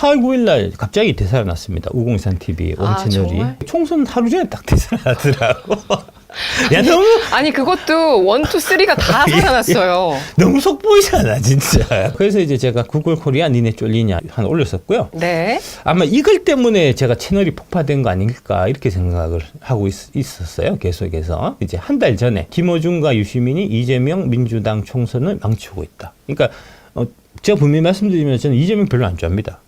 4월 9일 날 갑자기 대사가 났습니다. 5023TV 온 채널이. 정말? 총선 하루 전에 딱 대사가 나더라고. 야, 너무 아니 그것도 1, 2, 3가 다 살아났어요. 너무 속보이잖아 진짜. 그래서 이제 제가 구글 코리아 니네 쫄리냐 하나 올렸었고요. 네. 아마 이걸 때문에 제가 채널이 폭파된 거 아닐까 이렇게 생각을 하고 있었어요. 계속해서 이제 한 달 전에 김어준과 유시민이 이재명 민주당 총선을 망치고 있다. 그러니까 제가 분명히 말씀드리면 저는 이재명 별로 안 좋아합니다.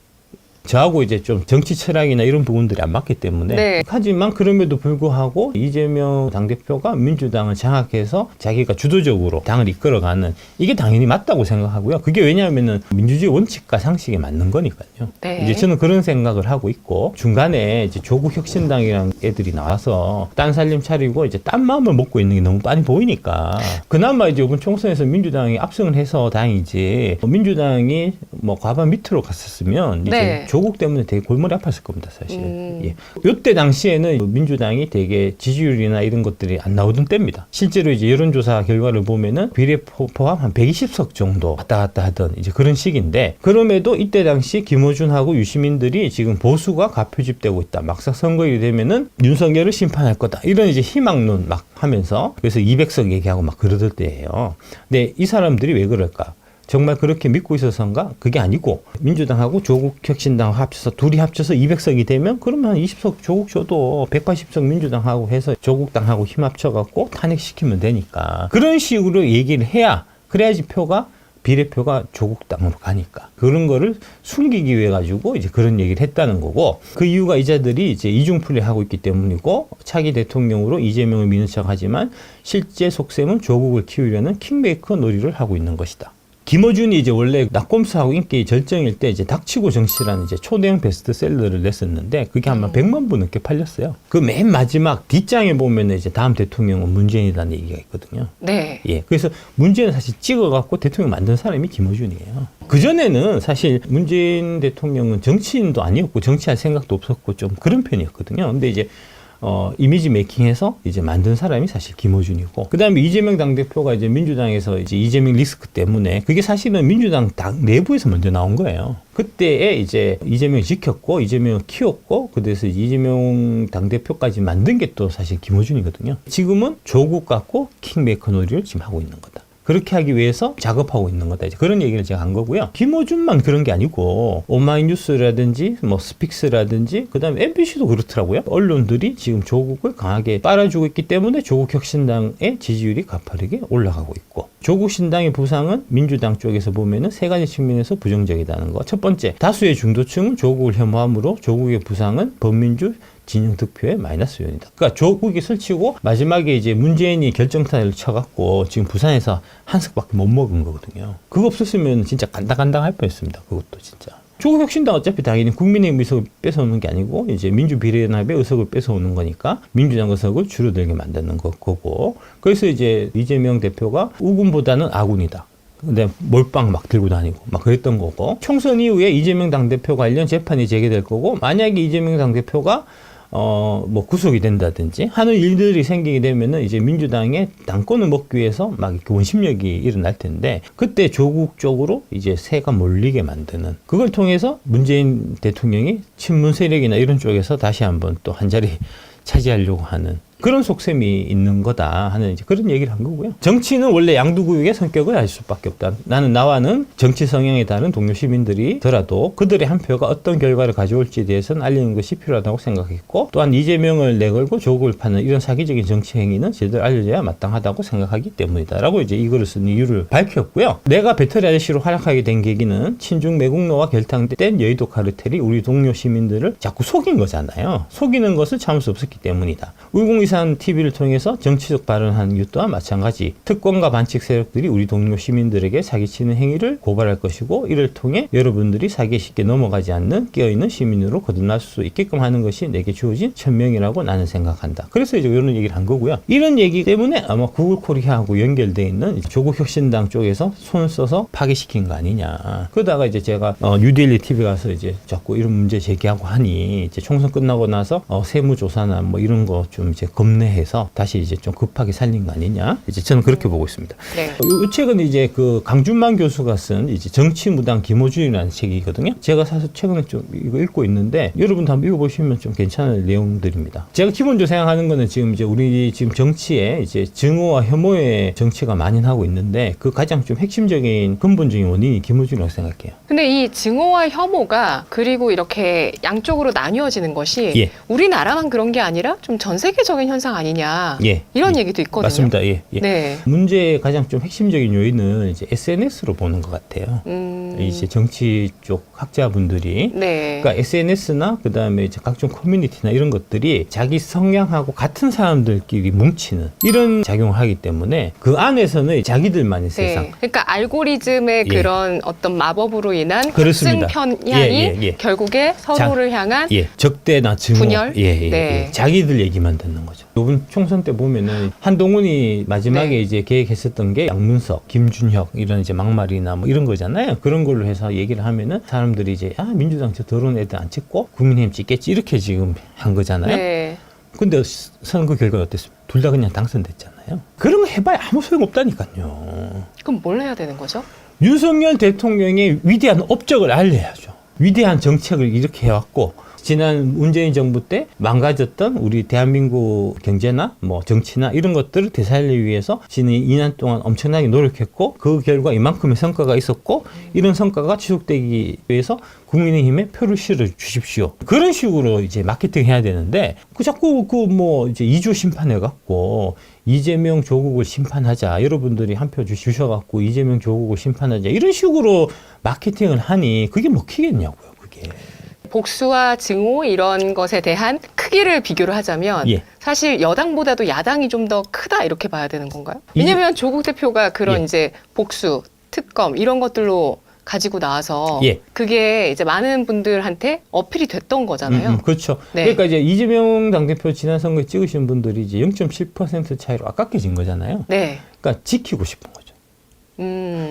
저하고 이제 좀 정치 철학이나 이런 부분들이 안 맞기 때문에. 네. 하지만 그럼에도 불구하고 이재명 당대표가 민주당을 장악해서 자기가 주도적으로 당을 이끌어가는 이게 당연히 맞다고 생각하고요. 그게 왜냐하면은 민주주의 원칙과 상식에 맞는 거니까요. 네. 이제 저는 그런 생각을 하고 있고 중간에 이제 조국 혁신당이라는 애들이 나와서 딴 살림 차리고 이제 딴 마음을 먹고 있는 게 너무 많이 보이니까 그나마 이제 이번 총선에서 민주당이 압승을 해서 다행이지 민주당이 뭐 과반 밑으로 갔었으면 이제 네. 조국 때문에 되게 골머리 아팠을 겁니다, 사실. 예. 요때 당시에는 민주당이 되게 지지율이나 이런 것들이 안 나오던 때입니다. 실제로 이제 여론조사 결과를 보면은 비례 포함 한 120석 정도 왔다 갔다 하던 이제 그런 시기인데 그럼에도 이때 당시 김어준하고 유시민들이 지금 보수가 가표집되고 있다. 막상 선거일이 되면은 윤석열을 심판할 거다. 이런 이제 희망론 막 하면서 그래서 200석 얘기하고 막 그러던 때예요. 근데 이 사람들이 왜 그럴까? 정말 그렇게 믿고 있어서인가? 그게 아니고 민주당하고 조국혁신당 합쳐서 둘이 합쳐서 200석이 되면 그러면 한 20석 조국 줘도 180석 민주당하고 해서 조국당하고 힘 합쳐갖고 탄핵시키면 되니까 그런 식으로 얘기를 해야 그래야지 표가 비례표가 조국당으로 가니까 그런 거를 숨기기 위해 가지고 이제 그런 얘기를 했다는 거고 그 이유가 이자들이 이제 이중플레이하고 있기 때문이고 차기 대통령으로 이재명을 미는 척하지만 실제 속셈은 조국을 키우려는 킹메이커 놀이를 하고 있는 것이다. 김어준이 이제 원래 낙검수하고 인기 절정일 때 이제 닥치고 정치라는 이제 초대형 베스트셀러를 냈었는데 그게 아마 100만 부 넘게 팔렸어요. 그 맨 마지막 뒷장에 보면 이제 다음 대통령은 문재인이라는 얘기가 있거든요. 네. 예. 그래서 문재인을 사실 찍어갖고 대통령 만든 사람이 김어준이에요. 그전에는 사실 문재인 대통령은 정치인도 아니었고 정치할 생각도 없었고 좀 그런 편이었거든요. 근데 이제 이미지 메이킹해서 이제 만든 사람이 사실 김어준이고, 그 다음에 이재명 당대표가 이제 민주당에서 이제 이재명 리스크 때문에 그게 사실은 민주당 당 내부에서 먼저 나온 거예요. 그때에 이제 이재명을 지켰고, 이재명을 키웠고, 그래서 이재명 당대표까지 만든 게 또 사실 김어준이거든요. 지금은 조국 갖고 킹메이커 놀이를 지금 하고 있는 거다. 그렇게 하기 위해서 작업하고 있는 거다. 이제 그런 얘기를 제가 한 거고요. 김어준만 그런 게 아니고 오마이뉴스라든지 뭐 스픽스라든지 그다음에 MBC도 그렇더라고요. 언론들이 지금 조국을 강하게 빨아주고 있기 때문에 조국 혁신당의 지지율이 가파르게 올라가고 있고, 조국 신당의 부상은 민주당 쪽에서 보면은 세 가지 측면에서 부정적이다는 거. 첫 번째, 다수의 중도층은 조국을 혐오하므로 조국의 부상은 범민주 진영 득표의 마이너스 요인이다. 그러니까 조국이 설치고 마지막에 이제 문재인이 결정타를 쳐갖고 지금 부산에서 한 석밖에 못 먹은 거거든요. 그거 없었으면 진짜 간당간당할 뻔했습니다. 그것도 진짜. 조국 혁신당 어차피 당연히 국민의힘 의석을 뺏어오는 게 아니고 이제 민주비례연합의 의석을 뺏어오는 거니까 민주당 의석을 줄어들게 만드는 거고, 그래서 이제 이재명 대표가 우군보다는 아군이다. 근데 몰빵 막 들고 다니고 막 그랬던 거고, 총선 이후에 이재명 당대표 관련 재판이 재개될 거고, 만약에 이재명 당대표가 뭐 구속이 된다든지 하는 일들이 생기게 되면은 이제 민주당의 당권을 먹기 위해서 막 이렇게 원심력이 일어날 텐데, 그때 조국 쪽으로 이제 새가 몰리게 만드는, 그걸 통해서 문재인 대통령이 친문 세력이나 이런 쪽에서 다시 한번 또 한 자리 차지하려고 하는 그런 속셈이 있는 거다 하는 이제 그런 얘기를 한 거고요. 정치는 원래 양두구육의 성격을 알 수밖에 없다. 나는 나와는 정치 성향이 다른 동료 시민들이더라도 그들의 한 표가 어떤 결과를 가져올지에 대해서는 알리는 것이 필요하다고 생각했고, 또한 이재명을 내걸고 조국을 파는 이런 사기적인 정치 행위는 제대로 알려져야 마땅하다고 생각하기 때문이다라고 이제 이거를 쓴 이유를 밝혔고요. 내가 배터리 아저씨로 활약하게 된 계기는 친중 매국노와 결탁된 여의도 카르텔이 우리 동료 시민들을 자꾸 속인 거잖아요. 속이는 것을 참을 수 없었기 때문이다. 울공이산 TV를 통해서 정치적 발언한 이유 또한 마찬가지. 특권과 반칙 세력들이 우리 동료 시민들에게 사기치는 행위를 고발할 것이고, 이를 통해 여러분들이 사기에 쉽게 넘어가지 않는 깨어있는 시민으로 거듭날 수 있게끔 하는 것이 내게 주어진 천명이라고 나는 생각한다. 그래서 이제 이런 얘기를 한 거고요. 이런 얘기 때문에 아마 구글 코리아하고 연결되어 있는 조국 혁신당 쪽에서 손을 써서 파괴시킨 거 아니냐. 그러다가 이제 제가 뉴데일리 TV 가서 이제 자꾸 이런 문제 제기하고 하니 이제 총선 끝나고 나서 세무조사나 뭐 이런 거 좀 이제 겁내해서 다시 이제 좀 급하게 살린 거 아니냐. 이제 저는 그렇게 보고 있습니다. 네. 이 책은 이제 그 강준만 교수가 쓴 이제 정치무당 김어준이라는 책이거든요. 제가 사실 최근에 좀 이거 읽고 있는데 여러분도 한번 읽어보시면 좀 괜찮은 내용들입니다. 제가 기본적으로 생각하는 거는 지금 이제 우리 지금 정치에 이제 증오와 혐오의 정치가 만연하고 있는데 그 가장 좀 핵심적인 근본적인 원인이 김어준이라고 생각해요. 근데 이 증오와 혐오가 그리고 이렇게 양쪽으로 나뉘어지는 것이 예. 우리나라만 그런 게 아니라 좀 전 세계적인 현상 아니냐. 예. 이런 얘기도 있거든요. 맞습니다. 예. 예. 네. 문제의 가장 좀 핵심적인 요인은 이제 SNS로 보는 것 같아요. 이제 정치 쪽 학자분들이 네. 그러니까 SNS나 그다음에 이제 각종 커뮤니티나 이런 것들이 자기 성향하고 같은 사람들끼리 뭉치는 이런 작용을 하기 때문에 그 안에서는 자기들만의 세상. 네. 그러니까 알고리즘의 예. 그런 어떤 마법으로 인한 그렇습니다. 편향이 예, 예, 예. 결국에 서로를 향한 예, 적대나 증오, 분열? 예, 예, 네. 예. 자기들 얘기만 듣는 거죠. 이번 총선 때 보면은 한동훈이 마지막에 네. 이제 계획했었던 게 양문석, 김준혁 이런 이제 막말이나 뭐 이런 거잖아요. 그런 걸로 해서 얘기를 하면은 사람들이 이제 민주당 저 더러운 애들 안 찍고 국민의힘 찍겠지 이렇게 지금 한 거잖아요. 네. 근데 선거 결과가 어땠습니까? 둘 다 그냥 당선됐잖아요. 그런 거 해봐야 아무 소용 없다니까요. 그럼 뭘 해야 되는 거죠? 윤석열 대통령의 위대한 업적을 알려야죠. 위대한 정책을 이렇게 해왔고 지난 문재인 정부 때 망가졌던 우리 대한민국 경제나 뭐 정치나 이런 것들을 되살리기 위해서 지난 2년 동안 엄청나게 노력했고 그 결과 이만큼의 성과가 있었고 이런 성과가 지속되기 위해서 국민의힘에 표를 실어 주십시오. 그런 식으로 이제 마케팅 해야 되는데 그 자꾸 그 뭐 이제 2조 심판해 갖고 이재명 조국을 심판하자. 여러분들이 한 표 주셔갖고 이재명 조국을 심판하자. 이런 식으로 마케팅을 하니 그게 먹히겠냐고요, 그게. 복수와 증오 이런 것에 대한 크기를 비교를 하자면 예. 사실 여당보다도 야당이 좀 더 크다 이렇게 봐야 되는 건가요? 왜냐하면 조국 대표가 그런 예. 이제 복수, 특검 이런 것들로 가지고 나와서 예. 그게 이제 많은 분들한테 어필이 됐던 거잖아요. 그렇죠. 네. 그러니까 이제 이재명 당대표 지난 선거에 찍으신 분들이 이제 0.7% 차이로 아깝게 진 거잖아요. 네. 그러니까 지키고 싶은 거죠.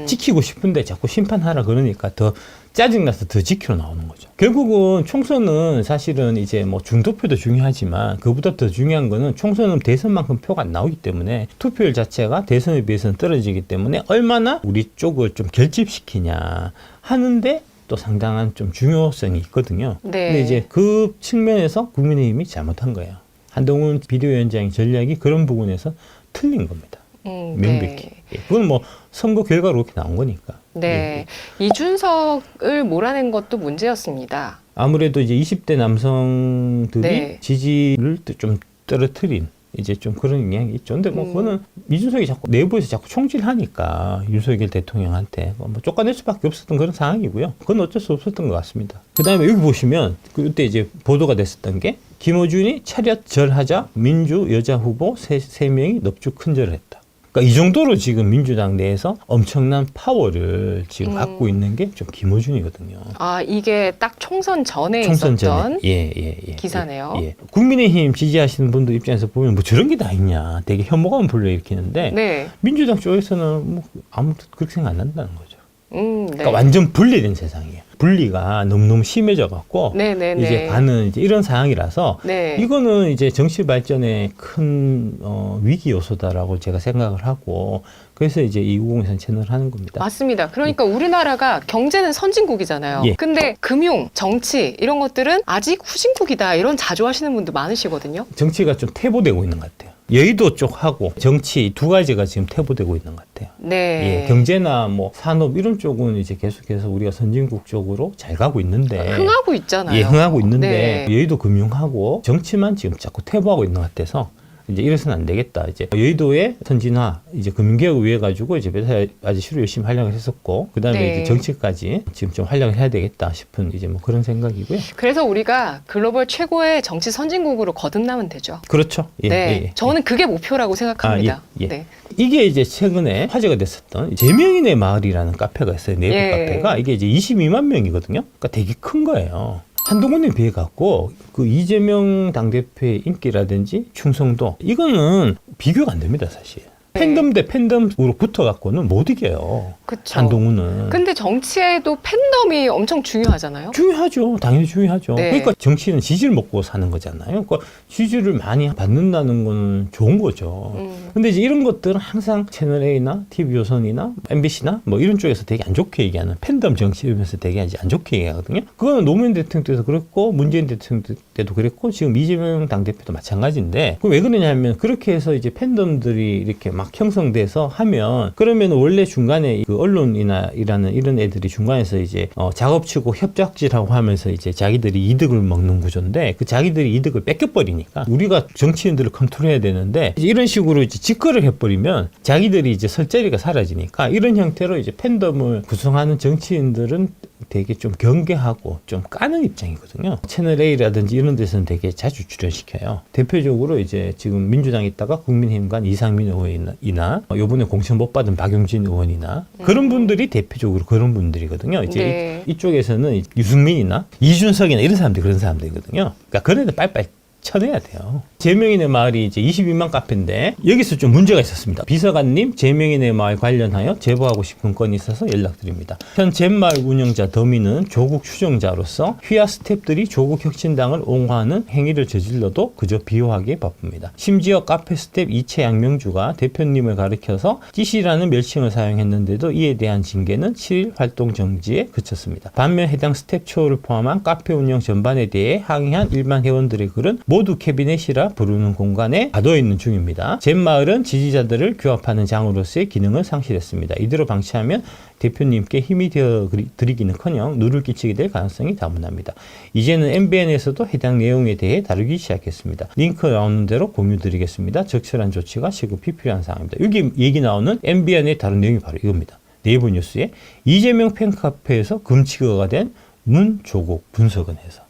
지키고 싶은데 자꾸 심판하라 그러니까 더 짜증나서 더 지키러 나오는 거죠. 결국은 총선은 사실은 이제 뭐 중도표도 중요하지만 그보다 더 중요한 거는 총선은 대선만큼 표가 안 나오기 때문에 투표율 자체가 대선에 비해서는 떨어지기 때문에 얼마나 우리 쪽을 좀 결집시키냐 하는데 또 상당한 좀 중요성이 있거든요. 네. 근데 이제 그 측면에서 국민의힘이 잘못한 거예요. 한동훈 비대위원장의 전략이 그런 부분에서 틀린 겁니다. 명백히. 네. 예, 그건 뭐 선거 결과로 이렇게 나온 거니까. 네. 이준석을 몰아낸 것도 문제였습니다. 아무래도 이제 20대 남성들이 네. 지지를 좀 떨어뜨린 이제 좀 그런 영향이 있죠. 근데 뭐 그거는 이준석이 자꾸 내부에서 자꾸 총질하니까 윤석열 대통령한테 뭐 쫓아낼 수밖에 없었던 그런 상황이고요. 그건 어쩔 수 없었던 것 같습니다. 그다음에 여기 보시면 그때 이제 보도가 됐었던 게 김어준이 차렷 절하자 민주 여자 후보 세 명이 넙죽 큰절을 했다. 그러니까 이 정도로 지금 민주당 내에서 엄청난 파워를 지금 갖고 있는 게 좀 김어준이거든요. 아, 이게 딱 총선 전에 총선 있었던 전에 예. 기사네요. 예. 국민의힘 지지하시는 분들 입장에서 보면 뭐 저런 게 다 있냐, 되게 혐오감을 불러일으키는데 네. 민주당 쪽에서는 뭐 아무도 그렇게 생각 안 난다는 거죠. 네. 그러니까 완전 분리된 세상이에요. 분리가 너무너무 심해져 갖고 네네네. 이제 가는 이제 이런 상황이라서 네. 이거는 이제 정치 발전의 큰 위기 요소다라고 제가 생각을 하고 그래서 이제 이 우공산 채널을 하는 겁니다. 맞습니다. 그러니까 우리나라가 경제는 선진국이잖아요. 예. 근데 금융, 정치 이런 것들은 아직 후진국이다 이런 자조하시는 분들 많으시거든요. 정치가 좀 퇴보되고 있는 것 같아요. 여의도 쪽하고 정치 두 가지가 지금 퇴보되고 있는 것 같아요. 네. 예, 경제나 뭐 산업 이런 쪽은 이제 계속해서 우리가 선진국 쪽으로 잘 가고 있는데 흥하고 있잖아요. 예, 흥하고 있는데 네. 여의도 금융하고 정치만 지금 자꾸 퇴보하고 있는 것 같아서 이제 이래서는 안 되겠다. 이제 여의도의 선진화, 이제 금융개혁을 위해 가지고 이제 매사 아저씨로 열심히 활약을 했었고, 그 다음에 네. 이제 정치까지 지금 좀 활약을 해야 되겠다 싶은 이제 뭐 그런 생각이고요. 그래서 우리가 글로벌 최고의 정치 선진국으로 거듭나면 되죠. 그렇죠. 예, 네. 예, 예. 저는 그게 목표라고 생각합니다. 예. 네. 이게 이제 최근에 화제가 됐었던 제명인의 마을이라는 카페가 있어요. 네이버 예. 카페가 이게 이제 22만 명이거든요. 그러니까 되게 큰 거예요. 한동훈에 비해 갖고 그 이재명 당대표의 인기라든지 충성도 이거는 비교가 안 됩니다, 사실. 팬덤 대 팬덤으로 붙어갖고는 못 이겨요. 그쵸. 한동훈은. 근데 정치에도 팬덤이 엄청 중요하잖아요. 중요하죠. 당연히 중요하죠. 네. 그러니까 정치는 지지를 먹고 사는 거잖아요. 그러니까 지지를 많이 받는다는 건 좋은 거죠. 근데 이제 이런 것들은 항상 채널A나 TV조선이나 MBC나 뭐 이런 쪽에서 되게 안 좋게 얘기하는 팬덤 정치 이러면서 되게 안 좋게 얘기하거든요. 그거는 노무현 대통령 때도 그랬고 문재인 대통령 때도 그랬고 지금 이재명 당대표도 마찬가지인데 그 왜 그러냐면 그렇게 해서 이제 팬덤들이 이렇게 막 형성돼서 하면 그러면 원래 중간에 그 언론이나 이런 애들이 중간에서 이제 작업치고 협작질하고 하면서 이제 자기들이 이득을 먹는 구조인데 그 자기들이 이득을 뺏겨버리니까 우리가 정치인들을 컨트롤해야 되는데 이제 이런 식으로 이제 직거래를 해버리면 자기들이 이제 설 자리가 사라지니까 이런 형태로 이제 팬덤을 구성하는 정치인들은 되게 좀 경계하고 좀 까는 입장이거든요. 채널A라든지 이런 데서는 되게 자주 출연시켜요. 대표적으로 이제 지금 민주당에 있다가 국민의힘관 이상민 의원이나 요번에 공천 못 받은 박용진 의원이나 그런 분들이 대표적으로 그런 분들이거든요. 이제 네. 이쪽에서는 유승민이나 이준석이나 이런 사람들이 그런 사람들이거든요. 그러니까 그런 애들 빨리빨리 쳐내야 돼요. 제명인의 마을이 이제 22만 카페인데 여기서 좀 문제가 있었습니다. 비서관님 제명인의 마을 관련하여 제보하고 싶은 건이 있어서 연락드립니다. 현 젠마을 운영자 더미는 조국 추종자로서 휘하 스탭들이 조국 혁신당을 옹호하는 행위를 저질러도 그저 비호하기에 바쁩니다. 심지어 카페 스탭 이채 양명주가 대표님을 가리켜서 찌시라는 멸칭을 사용했는데도 이에 대한 징계는 7일 활동 정지에 그쳤습니다. 반면 해당 스탭 초를 포함한 카페 운영 전반에 대해 항의한 일반 회원들의 글은 모두 캐비넷이라 부르는 공간에 가둬 있는 중입니다. 젠마을은 지지자들을 규합하는 장으로서의 기능을 상실했습니다. 이대로 방치하면 대표님께 힘이 되어 드리기는커녕 누를 끼치게 될 가능성이 다분합니다. 이제는 MBN에서도 해당 내용에 대해 다루기 시작했습니다. 링크 나오는 대로 공유드리겠습니다. 적절한 조치가 시급히 필요한 상황입니다. 여기 얘기 나오는 MBN의 다른 내용이 바로 이겁니다. 네이버 뉴스에 이재명 팬카페에서 금지가 된 문조국 분석은 해서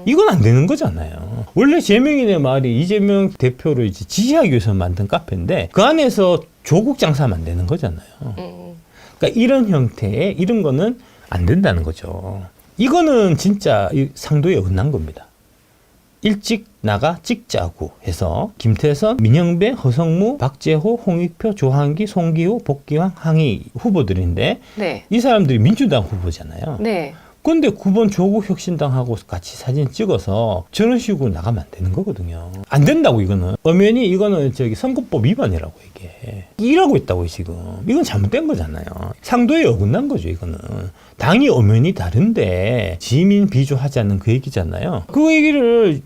이건 안 되는 거잖아요. 원래 제명인의 말이 이재명 대표를 이제 지지하기 위해서 만든 카페인데 그 안에서 조국 장사하면 안 되는 거잖아요. 그러니까 이런 형태의 이런 거는 안 된다는 거죠. 이거는 진짜 상도에 어긋난 겁니다. 일찍 나가 찍자고 해서 김태선, 민영배, 허성무, 박재호, 홍익표, 조한기, 송기호, 복귀왕, 항의 후보들인데 네. 이 사람들이 민주당 후보잖아요. 네. 근데 9번 조국 혁신당하고 같이 사진 찍어서 저런 식으로 나가면 안 되는 거거든요. 안 된다고 이거는. 엄연히 이거는 선거법 위반이라고 이게. 일하고 있다고 지금. 이건 잘못된 거잖아요. 상도에 어긋난 거죠 이거는. 당이 엄연히 다른데 지민 비조하자는 그 얘기잖아요. 그 얘기를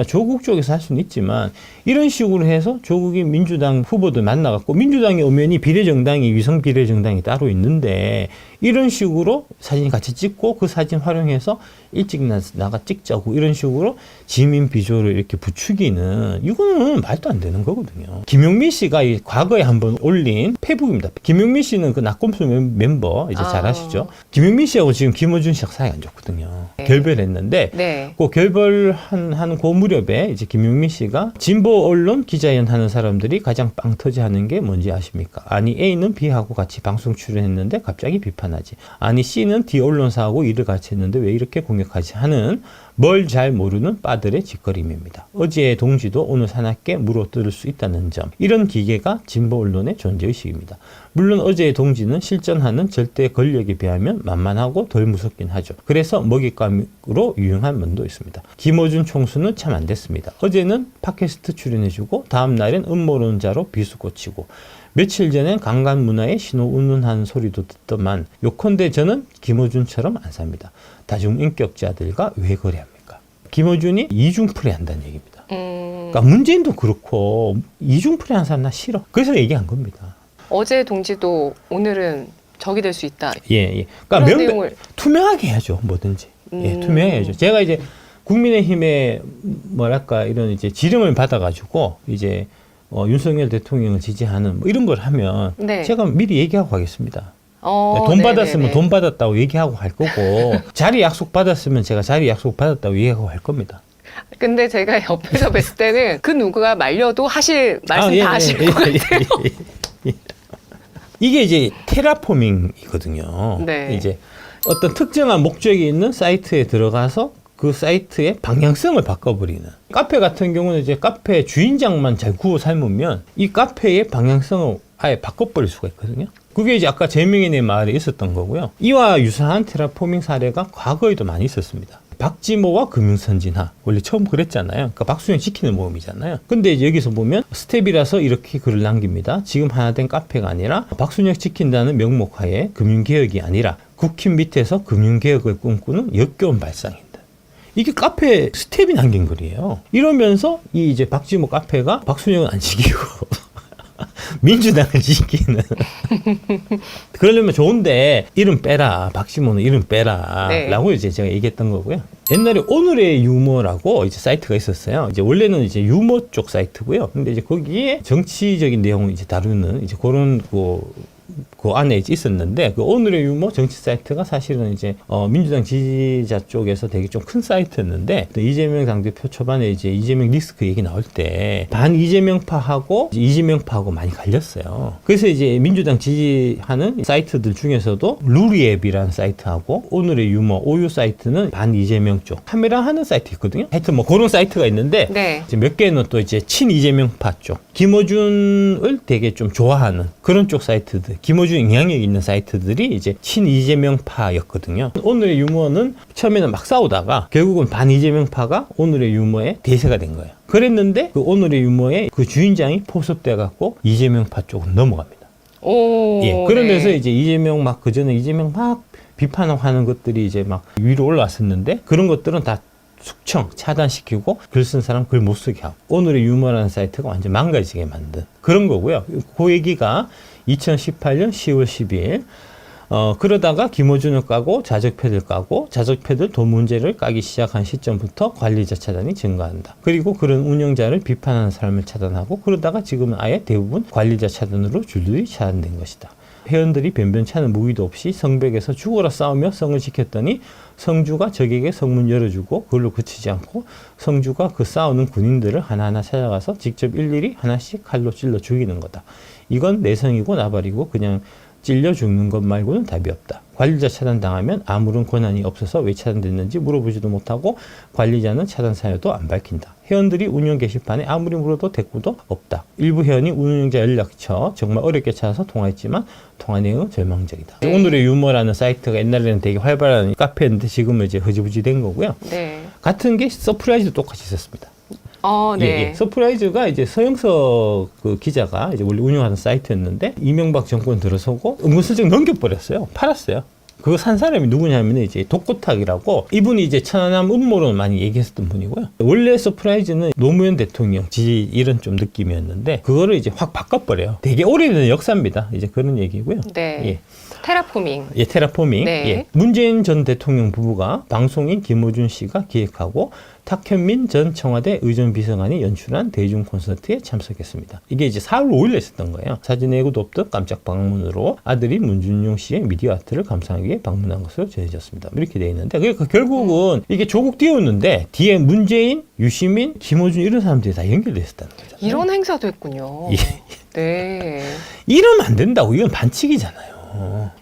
조국 쪽에서 할 수는 있지만 이런 식으로 해서 조국이 민주당 후보들 만나갖고 민주당이 엄연히 비례정당이 위성 비례정당이 따로 있는데 이런 식으로 사진 같이 찍고 그 사진 활용해서 일찍 나가 찍자고 이런 식으로 지민 비조를 이렇게 부추기는 이거는 말도 안 되는 거거든요. 김용민 씨가 과거에 한번 올린 페북입니다. 김용민 씨는 그 낙검수 멤버 이제 잘 아시죠? 김용민 씨하고 지금 김어준 씨하고 사이가 안 좋거든요. 네. 결별했는데 네. 그 결별한 그 무렵에 이제 김용민 씨가 진보 언론 기자연 하는 사람들이 가장 빵 터지 하는 게 뭔지 아십니까? 아니 A는 B하고 같이 방송 출연했는데 갑자기 비판하지. 아니 C는 D 언론사하고 일을 같이 했는데 왜 이렇게 공격하지 하는 뭘 잘 모르는 빠들의 짓거림입니다. 어제의 동지도 오늘 사납게 물어뜯을 수 있다는 점. 이런 기계가 진보 언론의 존재의식입니다. 물론 어제의 동지는 실전하는 절대 권력에 비하면 만만하고 덜 무섭긴 하죠. 그래서 먹잇감으로 유용한 면도 있습니다. 김어준 총수는 참 안 됐습니다. 어제는 팟캐스트 출연해주고 다음 날엔 음모론자로 비수 꽂히고 며칠 전엔 강간 문화에 신호 운운하는 소리도 듣더만 요컨대 저는 김어준처럼 안 삽니다. 다중인격자들과 왜 거래합니까? 김어준이 이중플레이 한다는 얘기입니다. 그러니까 문재인도 그렇고 이중플레이 하는 사람 나 싫어. 그래서 얘기한 겁니다. 어제 동지도 오늘은 적이 될 수 있다. 예. 그러니까 내용을 투명하게 해야죠. 뭐든지. 예, 투명하게 해야죠. 제가 이제 국민의힘에 뭐랄까 이런 이제 지령을 받아가지고 이제 윤석열 대통령을 지지하는 뭐 이런 걸 하면 네. 제가 미리 얘기하고 가겠습니다. 돈 받았으면 돈 받았다고 얘기하고 할 거고 자리 약속 받았으면 제가 자리 약속 받았다고 얘기하고 할 겁니다. 근데 제가 옆에서 뵀을 때는 그 누구가 말려도 하실 말씀 다 하실 것 같아요. 이게 이제 테라포밍이거든요. 네. 이제 어떤 특정한 목적이 있는 사이트에 들어가서 그 사이트의 방향성을 바꿔버리는. 카페 같은 경우는 이제 카페 주인장만 잘 구워 삶으면 이 카페의 방향성을 아예 바꿔버릴 수가 있거든요. 그게 이제 아까 제명인의 마을에 있었던 거고요. 이와 유사한 테라포밍 사례가 과거에도 많이 있었습니다. 박지모와 금융선진화. 원래 처음 그랬잖아요. 그러니까 박수영 시키는 모험이잖아요. 근데 이제 여기서 보면 스텝이라서 이렇게 글을 남깁니다. 지금 하나 된 카페가 아니라 박순영 지킨다는 명목하에 금융개혁이 아니라 국힘 밑에서 금융개혁을 꿈꾸는 역겨운 발상이다. 이게 카페 스텝이 남긴 글이에요. 이러면서 이 이제 박지모 카페가 박순영은 안 지키고 민주당을 지키는. 그러려면 좋은데 이름 빼라. 박지모는 이름 빼라. 네. 라고 이제 제가 얘기했던 거고요. 옛날에 오늘의 유머라고 이제 사이트가 있었어요. 이제 원래는 이제 유머 쪽 사이트고요. 근데 이제 거기에 정치적인 내용을 이제 다루는 이제 그런 그 안에 이제 있었는데 그 오늘의 유머 정치 사이트가 사실은 이제 민주당 지지자 쪽에서 되게 좀 큰 사이트였는데 이재명 당대표 초반에 이제 이재명 리스크 얘기 나올 때 반 이재명파하고 이재명파하고 많이 갈렸어요. 그래서 이제 민주당 지지하는 사이트들 중에서도 루리앱이라는 사이트하고 오늘의 유머 오유 사이트는 반 이재명 쪽 카메라 하는 사이트 있거든요. 하여튼 뭐 그런 사이트가 있는데 네. 이제 몇 개는 또 이제 친 이재명파 쪽 김어준을 되게 좀 좋아하는 그런 쪽 사이트들 김어준 영향력 있는 사이트들이 이제 친 이재명파였거든요. 오늘의 유머는 처음에는 막 싸우다가 결국은 반 이재명파가 오늘의 유머의 대세가 된 거예요. 그랬는데 그 오늘의 유머의 그 주인장이 포섭돼 갖고 이재명파 쪽으로 넘어갑니다. 오. 예. 그러면서 네. 이제 이재명 막 그전에 이재명 막 비판하는 것들이 이제 막 위로 올라왔었는데 그런 것들은 다 숙청, 차단시키고 글 쓴 사람 글 못 쓰게 하고 오늘의 유머라는 사이트가 완전 망가지게 만든 그런 거고요. 그 얘기가 2018년 10월 12일 그러다가 김어준을 까고 자적패들 까고 자적패들 돈 문제를 까기 시작한 시점부터 관리자 차단이 증가한다. 그리고 그런 운영자를 비판하는 사람을 차단하고 그러다가 지금은 아예 대부분 관리자 차단으로 줄줄이 차단된 것이다. 회원들이 변변찮은 무기도 없이 성벽에서 죽어라 싸우며 성을 지켰더니 성주가 적에게 성문 열어주고 그걸로 그치지 않고 성주가 그 싸우는 군인들을 하나하나 찾아가서 직접 일일이 하나씩 칼로 찔러 죽이는 거다. 이건 내성이고 나발이고 그냥 찔려 죽는 것 말고는 답이 없다. 관리자 차단당하면 아무런 권한이 없어서 왜 차단됐는지 물어보지도 못하고 관리자는 차단 사유도 안 밝힌다. 회원들이 운영 게시판에 아무리 물어도 대꾸도 없다. 일부 회원이 운영자 연락처 정말 어렵게 찾아서 통화했지만 통화 내용은 절망적이다. 오늘의 유머라는 사이트가 옛날에는 되게 활발한 카페였는데 지금은 이제 흐지부지 된 거고요. 네. 같은 게 서프라이즈도 똑같이 있었습니다. 네. 예. 서프라이즈가 이제 서영석 그 기자가 이제 원래 운영하는 사이트였는데 이명박 정권 들어서고 은근슬쩍 넘겨버렸어요. 팔았어요. 그거 산 사람이 누구냐면 이제 독고탁이라고 이분이 이제 천안함 음모론 많이 얘기했었던 분이고요. 원래 서프라이즈는 노무현 대통령 지지 이런 좀 느낌이었는데 그거를 이제 확 바꿔버려요. 되게 오래된 역사입니다. 이제 그런 얘기고요. 네. 예. 테라포밍. 예, 테라포밍. 네. 예. 문재인 전 대통령 부부가 방송인 김어준 씨가 기획하고 탁현민 전 청와대 의전비서관이 연출한 대중 콘서트에 참석했습니다. 이게 이제 4월 5일에 있었던 거예요. 사진 예고도 없던 깜짝 방문으로 아들이 문준용 씨의 미디어 아트를 감상하기 위해 방문한 것으로 전해졌습니다. 이렇게 돼 있는데 그러니까 결국은 이게 조국 띄웠는데 뒤에 문재인, 유시민, 김어준 이런 사람들이 다 연결돼 있었다는 거죠. 이런 행사도 했군요. 예. 네. 이러면 안 된다고. 이건 반칙이잖아요.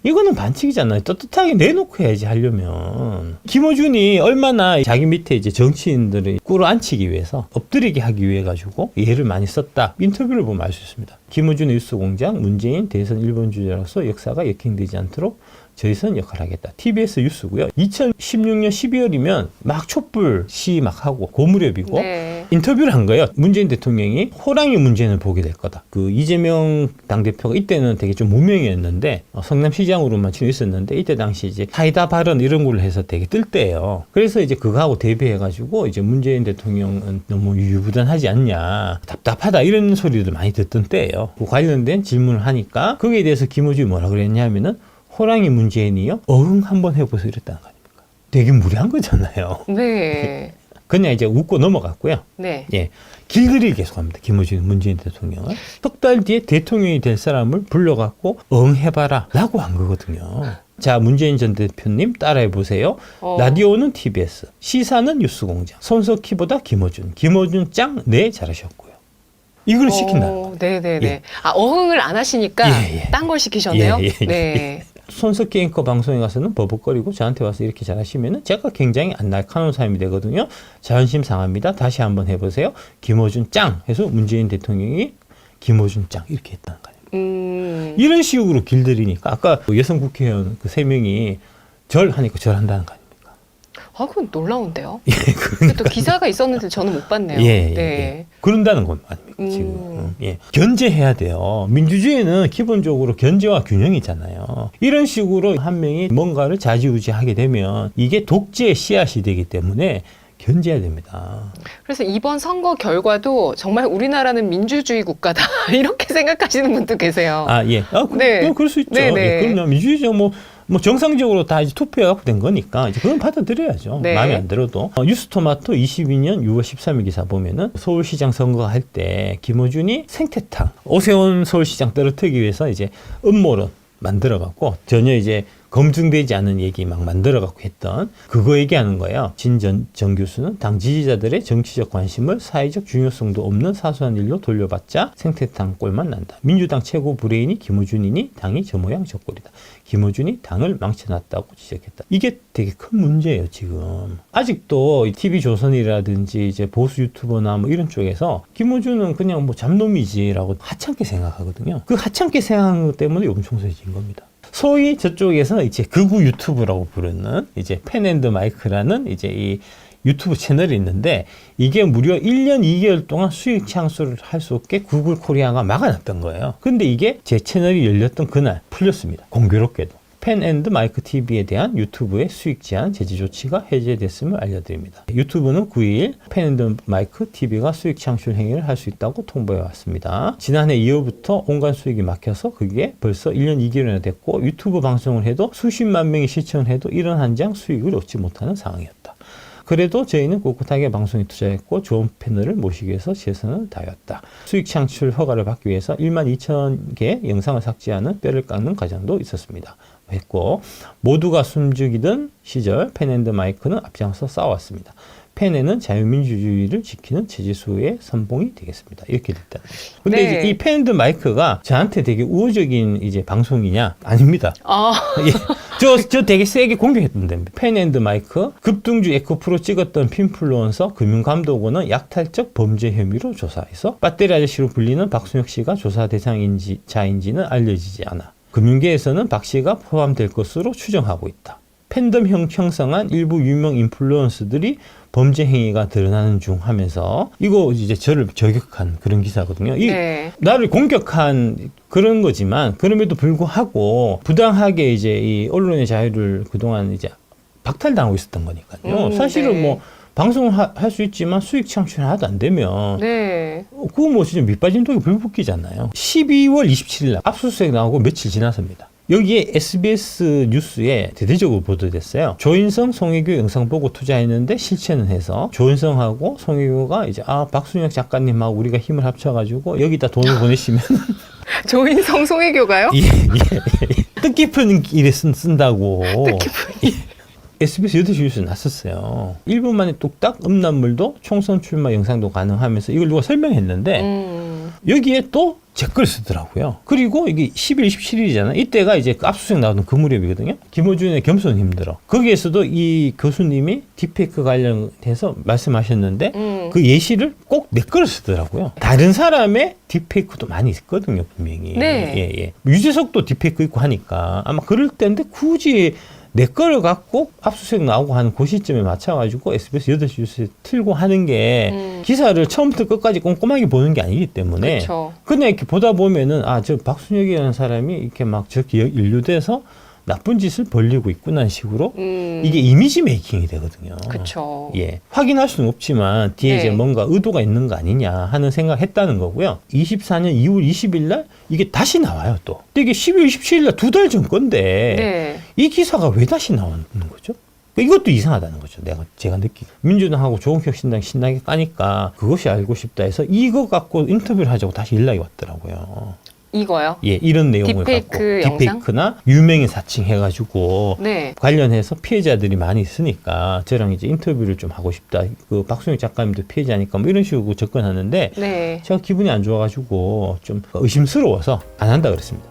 이거는 반칙이잖아요. 떳떳하게 내놓고 해야지 하려면. 김어준이 얼마나 자기 밑에 이제 정치인들을 꿇어앉히기 위해서 엎드리게 하기 위해 가지고 예를 많이 썼다. 인터뷰를 보면 알 수 있습니다. 김어준의 뉴스공장 문재인 대선 1번 주자로서 역사가 역행되지 않도록 저희선 역할을 하겠다. TBS 뉴스고요. 2016년 12월이면 막 촛불 시위 막 하고 고무렵이고 네. 인터뷰를 한 거예요. 문재인 대통령이 호랑이 문재인을 보게 될 거다. 그 이재명 당대표가 이때는 되게 좀 무명이었는데 성남시장으로만 지금 있었는데 이때 당시 이제 사이다 발언 이런 걸로 해서 되게 뜰 때예요. 그래서 이제 그거하고 대비해가지고 이제 문재인 대통령은 너무 유부단하지 않냐, 답답하다 이런 소리를 많이 듣던 때예요. 그 관련된 질문을 하니까 거기에 대해서 김어준이 뭐라 그랬냐면은 호랑이 문재인이요? 어흥 한번 해보세요 이랬다는 거 아닙니까? 되게 무리한 거잖아요. 네. 그냥 이제 웃고 넘어갔고요. 네. 예. 길들이기 계속합니다. 김어준 문재인 대통령은. 석 달 뒤에 대통령이 될 사람을 불러갖고 해봐라 라고 한 거거든요. 자, 문재인 전 대표님 따라해보세요. 라디오는 TBS, 시사는 뉴스공장, 손석희보다 김어준, 김어준 짱, 네 잘하셨고요. 이걸 시킨다는 거예요. 네네네. 예. 어흥을 안 하시니까 예. 딴 걸 시키셨네요. 예. 네. 손석희 앵커 방송에 가서는 버벅거리고 저한테 와서 이렇게 잘하시면은 제가 굉장히 안 날카로운 사람이 되거든요. 자존심 상합니다. 다시 한번 해보세요. 김어준 짱 해서 문재인 대통령이 김어준 짱 이렇게 했다는 거 아닙니까? 이런 식으로 길들이니까 아까 여성 국회의원 그 3명이 절하니까 절한다는 거 아닙니까? 아, 그건 놀라운데요. 예, 근데 또 기사가 있었는데 저는 못 봤네요. 예, 예, 네. 예. 그런다는 건 아닙니까, 지금. 예. 견제해야 돼요. 민주주의는 기본적으로 견제와 균형이잖아요. 이런 식으로 한 명이 뭔가를 좌지우지하게 되면 이게 독재의 씨앗이 되기 때문에 견제해야 됩니다. 그래서 이번 선거 결과도 정말 우리나라는 민주주의 국가다 이렇게 생각하시는 분도 계세요. 아, 예. 네. 그럴 수 있죠. 네, 네. 예, 그럼요. 민주주의죠. 뭐 정상적으로 다 이제 투표해갖고 된 거니까 이제 그건 받아들여야죠. 네. 마음에 안 들어도. 뉴스토마토 22년 6월 13일 기사 보면은 서울시장 선거할 때 김어준이 생태탕, 오세훈 서울시장 떨어뜨리기 위해서 이제 음모론 만들어갖고 전혀 이제 검증되지 않은 얘기 막 만들어갖고 했던 그거 얘기하는 거예요. 전 교수는 당 지지자들의 정치적 관심을 사회적 중요성도 없는 사소한 일로 돌려봤자 생태탕 꼴만 난다. 민주당 최고 브레인이 김어준이니 당이 저 모양 저 꼴이다. 김어준이 당을 망쳐놨다고 지적했다. 이게 되게 큰 문제예요, 지금. 아직도 TV조선이라든지 이제 보수 유튜버나 뭐 이런 쪽에서 김어준은 그냥 뭐 잡놈이지라고 하찮게 생각하거든요. 그 하찮게 생각하는 것 때문에 요금총선이 겁니다. 소위 저쪽에서 이제 극우 유튜브라고 부르는 이제 펜앤드마이크라는 이제 이 유튜브 채널이 있는데 이게 무려 1년 2개월 동안 수익 창출을 할 수 없게 구글 코리아가 막아놨던 거예요. 근데 이게 제 채널이 열렸던 그날 풀렸습니다. 공교롭게도. 펜앤드마이크 TV에 대한 유튜브의 수익 제한 제재 조치가 해제됐음을 알려드립니다. 유튜브는 9일 펜앤드마이크 TV가 수익 창출 행위를 할 수 있다고 통보해 왔습니다. 지난해 2월부터 온갖 수익이 막혀서 그게 벌써 1년 2개월이나 됐고 유튜브 방송을 해도 수십만 명이 시청을 해도 이런 한 장 수익을 얻지 못하는 상황이었다. 그래도 저희는 꿋꿋하게 방송에 투자했고 좋은 패널을 모시기 위해서 최선을 다했다. 수익 창출 허가를 받기 위해서 1만 2천 개의 영상을 삭제하는 뼈를 깎는 과정도 있었습니다. 했고 모두가 숨죽이던 시절 펜앤드마이크는 앞장서 싸웠습니다. 펜에는 자유민주주의를 지키는 체제수의 선봉이 되겠습니다. 이렇게 됐다는 거죠. 근데 네. 이제 이 펜앤드마이크가 저한테 되게 우호적인 이제 방송이냐? 아닙니다. 아, 예. 저 되게 세게 공격했던데. 펜앤드마이크 급등주 에코프로 찍었던 핀플루언서 금융감독원은 약탈적 범죄 혐의로 조사해서 배터리 아저씨로 불리는 박순혁 씨가 조사 대상자인지는 알려지지 않아. 금융계에서는 박 씨가 포함될 것으로 추정하고 있다. 팬덤 형성한 일부 유명 인플루언서들이 범죄 행위가 드러나는 중 하면서 이거 이제 저를 저격한 그런 기사거든요. 네. 나를 공격한 그런 거지만 그럼에도 불구하고 부당하게 이제 이 언론의 자유를 그동안 이제 박탈당하고 있었던 거니까요. 사실은 네. 뭐 방송을 할 수 있지만 수익 창출이 하나도 안 되면 네. 그거 뭐 진짜 밑빠진 독이 불붙기잖아요. 12월 27일 날 압수수색 나오고 며칠 지나서입니다. 여기에 SBS 뉴스에 대대적으로 보도됐어요. 조인성, 송혜교 영상 보고 투자했는데 실체는 해서 조인성하고 송혜교가 이제 박순혁 작가님하고 우리가 힘을 합쳐가지고 여기다 돈을 보내시면 조인성 송혜교가요? 예. 뜻깊은 일에 쓴다고. 뜻깊은 SBS 8시 뉴스에 났었어요. 1분 만에 뚝딱 음란물도 총선 출마 영상도 가능하면서 이걸 누가 설명했는데 여기에 또 제 걸 쓰더라고요. 그리고 이게 10일, 27일이잖아요. 이때가 이제 그 압수수색 나오던 그 무렵이거든요. 김어준의 겸손 힘들어. 거기에서도 이 교수님이 딥페이크 관련해서 말씀하셨는데 그 예시를 꼭 내 걸 쓰더라고요. 다른 사람의 딥페이크도 많이 있거든요, 분명히. 네. 예. 유재석도 딥페이크 있고 하니까 아마 그럴 때인데 굳이 내 거를 갖고 압수수색 나오고 하는 그 시점에 맞춰가지고 SBS 8시 뉴스에 틀고 하는 게 기사를 처음부터 끝까지 꼼꼼하게 보는 게 아니기 때문에 그쵸. 그냥 이렇게 보다 보면은 저 박순혁이라는 사람이 이렇게 막 저렇게 연루돼서 나쁜 짓을 벌리고 있구나 식으로 이게 이미지 메이킹이 되거든요. 그쵸. 예. 확인할 수는 없지만 뒤에 네. 이제 뭔가 의도가 있는 거 아니냐 하는 생각 했다는 거고요. 24년 2월 20일 날 이게 다시 나와요, 또. 근데 이게 12월 27일 날 2달 전 건데 네. 이 기사가 왜 다시 나오는 거죠? 이것도 이상하다는 거죠. 제가 느끼기. 민주당하고 조국혁 신당 신나게 까니까 그것이 알고 싶다 해서 이거 갖고 인터뷰를 하자고 다시 연락이 왔더라고요. 이거요? 예, 이런 내용을 딥페이크 갖고 영상? 딥페이크나 유명인 사칭 해가지고 네. 관련해서 피해자들이 많이 있으니까 저랑 이제 인터뷰를 좀 하고 싶다. 그 박순혁 작가님도 피해자니까 뭐 이런 식으로 접근하는데 네. 제가 기분이 안 좋아가지고 좀 의심스러워서 안 한다 그랬습니다.